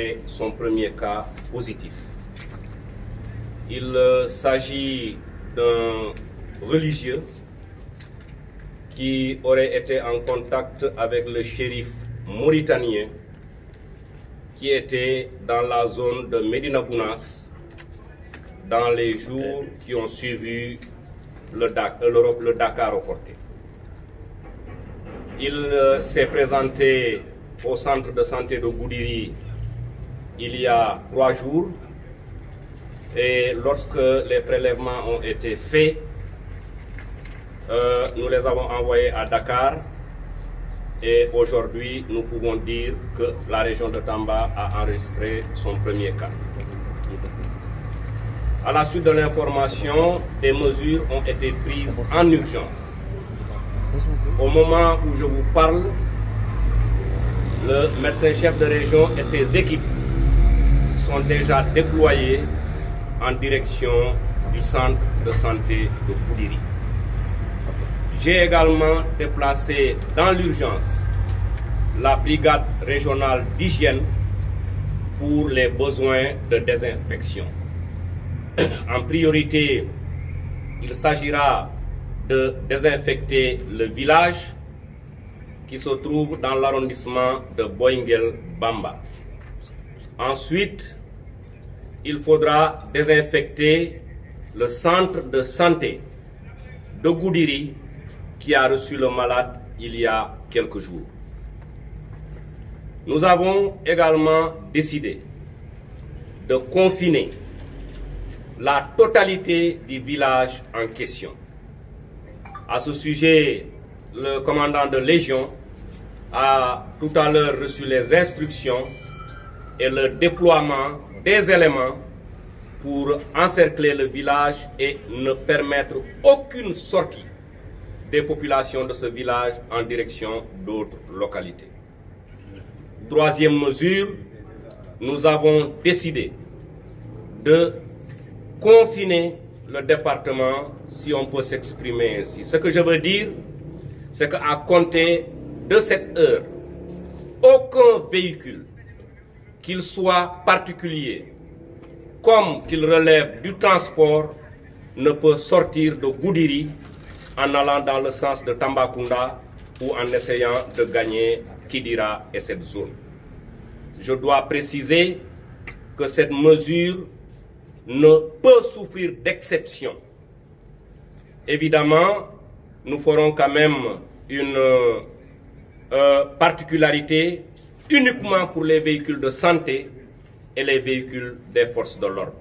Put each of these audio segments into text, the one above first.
déclaré son premier cas positif. Il s'agit d'un religieux qui aurait été en contact avec le shérif mauritanien qui était dans la zone de Médina Gounass dans les jours qui ont suivi le Dakar reporté. Il s'est présenté au centre de santé de Goudiri il y a 3 jours et lorsque les prélèvements ont été faits, nous les avons envoyés à Dakar et aujourd'hui nous pouvons dire que la région de Tamba a enregistré son premier cas. À la suite de l'information, des mesures ont été prises en urgence. Au moment où je vous parle, le médecin-chef de région et ses équipes sont déjà déployés en direction du centre de santé de Goudiri. J'ai également déplacé dans l'urgence la brigade régionale d'hygiène pour les besoins de désinfection. En priorité, il s'agira de désinfecter le village qui se trouve dans l'arrondissement de Boingel-Bamba. Ensuite, il faudra désinfecter le centre de santé de Goudiri qui a reçu le malade il y a quelques jours. Nous avons également décidé de confiner la totalité du village en question. À ce sujet, le commandant de Légion a tout à l'heure reçu les instructions et le déploiement des éléments pour encercler le village et ne permettre aucune sortie des populations de ce village en direction d'autres localités. Troisième mesure, nous avons décidé de confiner le département, si on peut s'exprimer ainsi. Ce que je veux dire, c'est qu'à compter de cette heure, aucun véhicule, qu'il soit particulier, comme qu'il relève du transport, ne peut sortir de Goudiri en allant dans le sens de Tambacounda ou en essayant de gagner Kidira et cette zone. Je dois préciser que cette mesure ne peut souffrir d'exception. Évidemment, nous ferons quand même une particularité uniquement pour les véhicules de santé et les véhicules des forces de l'ordre.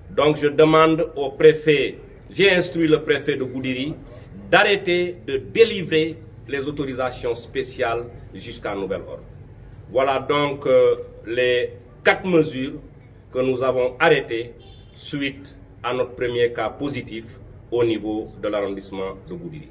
Donc je demande au préfet, j'ai instruit le préfet de Goudiri d'arrêter de délivrer les autorisations spéciales jusqu'à nouvel ordre. Voilà donc les 4 mesures que nous avons arrêtées suite à notre premier cas positif au niveau de l'arrondissement de Goudiri.